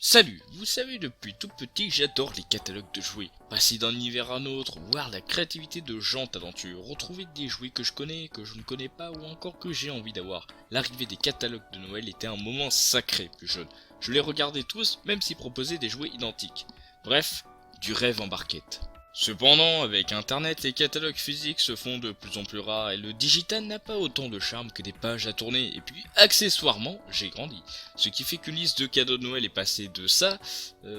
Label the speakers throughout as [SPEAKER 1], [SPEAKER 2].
[SPEAKER 1] Salut, vous savez depuis tout petit j'adore les catalogues de jouets. Passer d'un univers à un autre, voir la créativité de gens talentueux, retrouver des jouets que je connais, que je ne connais pas ou encore que j'ai envie d'avoir. L'arrivée des catalogues de Noël était un moment sacré plus jeune. Je les regardais tous, même s'ils proposaient des jouets identiques. Bref, du rêve en barquette. Cependant, avec internet, les catalogues physiques se font de plus en plus rares et le digital n'a pas autant de charme que des pages à tourner. Et puis, accessoirement, j'ai grandi. Ce qui fait qu'une liste de cadeaux de Noël est passée de ça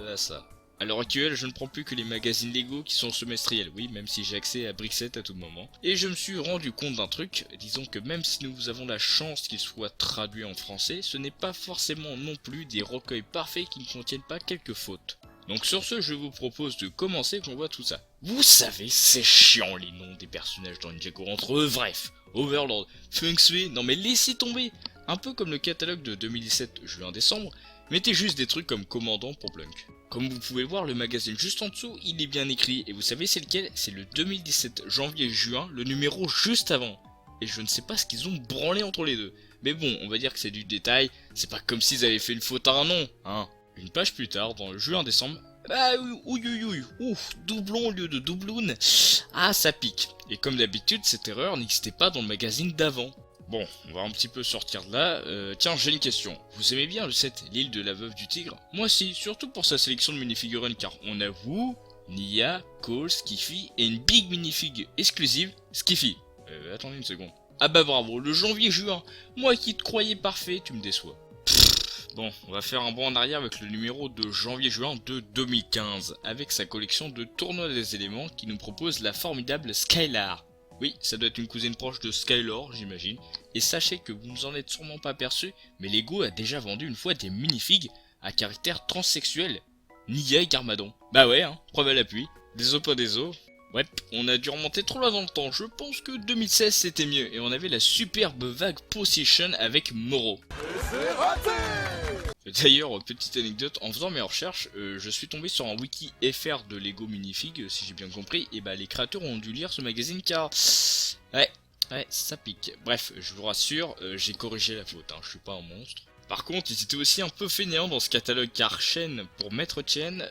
[SPEAKER 1] à ça. À l'heure actuelle, je ne prends plus que les magazines Lego qui sont semestriels, oui, même si j'ai accès à Brickset à tout moment. Et je me suis rendu compte d'un truc, disons que même si nous avons la chance qu'ils soient traduits en français, ce n'est pas forcément non plus des recueils parfaits qui ne contiennent pas quelques fautes. Donc sur ce, je vous propose de commencer qu'on voit tout ça. Vous savez, c'est chiant les noms des personnages dans Ninjago entre eux, bref. Overlord, Feng Shui, non mais laissez tomber. Un peu comme le catalogue de 2017 juin-décembre, mettez juste des trucs comme commandant pour Blunk. Comme vous pouvez voir, le magazine juste en dessous, il est bien écrit, et vous savez c'est lequel? C'est le 2017 janvier-juin, le numéro juste avant. Et je ne sais pas ce qu'ils ont branlé entre les deux. Mais bon, on va dire que c'est du détail, c'est pas comme s'ils avaient fait une faute à un nom, hein. Une page plus tard, dans le juin-décembre, ah oui, ouf, doublon au lieu de doubloun, ah ça pique. Et comme d'habitude, cette erreur n'existait pas dans le magazine d'avant. Bon, on va un petit peu sortir de là. Tiens, j'ai une question. Vous aimez bien le set L'île de la Veuve du Tigre? Moi si, surtout pour sa sélection de minifigurines, car on a vous, Nia, Cole, Skiffy et une big minifig exclusive, Skiffy. Attendez une seconde. Ah bah bravo, le janvier-juin, moi qui te croyais parfait, tu me déçois. Bon, on va faire un bond en arrière avec le numéro de janvier-juin de 2015, avec sa collection de tournois des éléments qui nous propose la formidable Skylar. Oui, ça doit être une cousine proche de Skylor, j'imagine. Et sachez que vous ne en êtes sûrement pas aperçu, mais Lego a déjà vendu une fois des minifigs à caractère transsexuel. Nia et Garmadon. Bah ouais, hein, preuve à l'appui. Des os pas des os. Ouais, on a dû remonter trop loin dans le temps. Je pense que 2016 c'était mieux et on avait la superbe vague Possession avec Moro.
[SPEAKER 2] C'est raté.
[SPEAKER 1] D'ailleurs, petite anecdote, en faisant mes recherches, je suis tombé sur un wiki FR de Lego Minifig, si j'ai bien compris, et bah les créateurs ont dû lire ce magazine car... Ouais, ça pique. Bref, je vous rassure, j'ai corrigé la faute, hein, je suis pas un monstre. Par contre, ils étaient aussi un peu fainéants dans ce catalogue car Chen pour Maître Chen,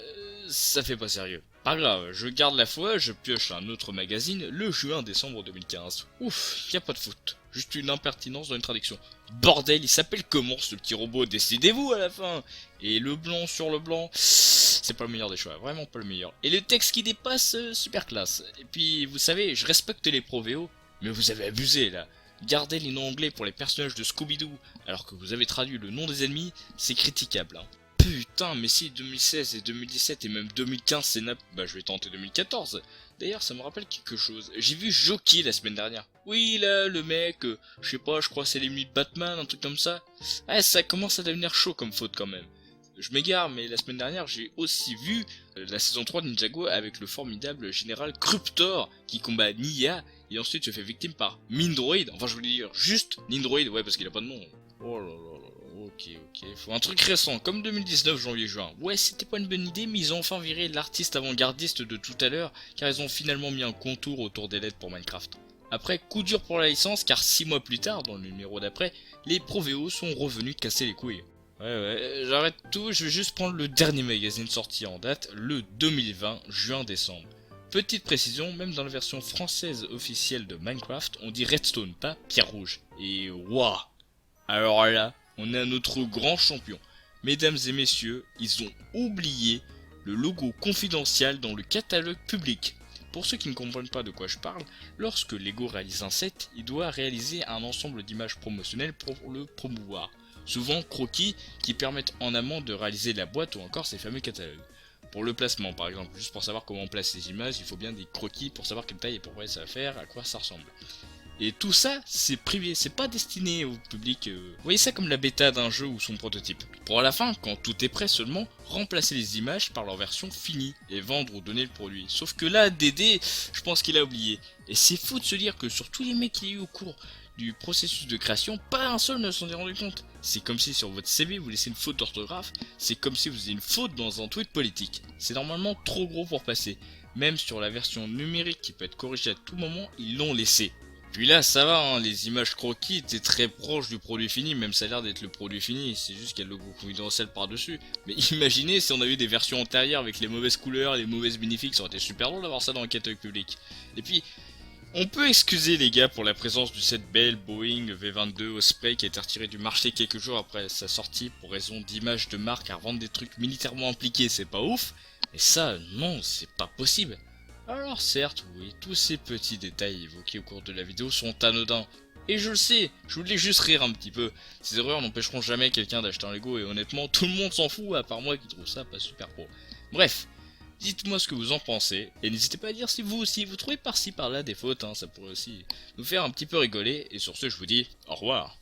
[SPEAKER 1] ça fait pas sérieux. Pas grave, je garde la foi, je pioche un autre magazine, le juin-décembre 2015. Ouf, y a pas de faute. Juste une impertinence dans une traduction. Bordel, il s'appelle comment ce petit robot? Décidez-vous à la fin. Et le blanc sur le blanc, c'est pas le meilleur des choix, vraiment pas le meilleur. Et le texte qui dépasse, super classe. Et puis, vous savez, je respecte les pros VO, mais vous avez abusé là. Garder les noms anglais pour les personnages de Scooby-Doo, alors que vous avez traduit le nom des ennemis, c'est critiquable, hein. Putain, mais si 2016 et 2017 et même 2015 c'est bah je vais tenter 2014. D'ailleurs ça me rappelle quelque chose. J'ai vu Jockey la semaine dernière. Oui là, le mec, je sais pas, je crois c'est les nuits de Batman, un truc comme ça. Ah ça commence à devenir chaud comme faute quand même. Je m'égare, mais la semaine dernière j'ai aussi vu la saison 3 de Ninjago avec le formidable général Kruptor qui combat Nia et ensuite se fait victime par Mindroid. Enfin je voulais dire juste Nindroid, ouais parce qu'il a pas de nom. Oh là là là. Ok, faut un truc récent, comme 2019 janvier-juin. Ouais, c'était pas une bonne idée, mais ils ont enfin viré l'artiste avant-gardiste de tout à l'heure, car ils ont finalement mis un contour autour des LED pour Minecraft. Après, coup dur pour la licence, car 6 mois plus tard, dans le numéro d'après, les Pro-VO sont revenus casser les couilles. Ouais, j'arrête tout, je vais juste prendre le dernier magazine sorti en date, le 2020, juin-décembre. Petite précision, même dans la version française officielle de Minecraft, on dit Redstone, pas Pierre Rouge. Et waouh! Alors là, on a notre grand champion. Mesdames et messieurs, ils ont oublié le logo confidentiel dans le catalogue public. Pour ceux qui ne comprennent pas de quoi je parle, lorsque Lego réalise un set, il doit réaliser un ensemble d'images promotionnelles pour le promouvoir. Souvent croquis qui permettent en amont de réaliser la boîte ou encore ces fameux catalogues. Pour le placement par exemple, juste pour savoir comment on place les images, il faut bien des croquis pour savoir quelle taille et pourquoi ça va faire, à quoi ça ressemble. Et tout ça, c'est privé, c'est pas destiné au public. Vous voyez ça comme la bêta d'un jeu ou son prototype. Pour à la fin, quand tout est prêt seulement, remplacer les images par leur version finie et vendre ou donner le produit. Sauf que là, Dédé, je pense qu'il a oublié. Et c'est fou de se dire que sur tous les mecs qu'il y a eu au cours du processus de création, pas un seul ne s'en est rendu compte. C'est comme si sur votre CV vous laissez une faute d'orthographe, c'est comme si vous faisiez une faute dans un tweet politique. C'est normalement trop gros pour passer. Même sur la version numérique qui peut être corrigée à tout moment, ils l'ont laissé. Puis là, ça va, hein, les images croquis étaient très proches du produit fini, même ça a l'air d'être le produit fini, c'est juste qu'il y a le logo confidentiel par-dessus. Mais imaginez si on avait eu des versions antérieures avec les mauvaises couleurs, les mauvaises minifigs, ça aurait été super drôle d'avoir ça dans le catalogue public. Et puis, on peut excuser les gars pour la présence du set Bell Boeing V22 Osprey qui a été retiré du marché quelques jours après sa sortie pour raison d'image de marque à revendre des trucs militairement impliqués, c'est pas ouf. Mais ça, non, c'est pas possible. Alors certes, oui, tous ces petits détails évoqués au cours de la vidéo sont anodins. Et je le sais, je voulais juste rire un petit peu. Ces erreurs n'empêcheront jamais quelqu'un d'acheter un Lego et honnêtement, tout le monde s'en fout à part moi qui trouve ça pas super pro. Bref, dites-moi ce que vous en pensez et n'hésitez pas à dire si vous aussi vous trouvez par-ci par-là des fautes, hein, ça pourrait aussi nous faire un petit peu rigoler. Et sur ce, je vous dis au revoir.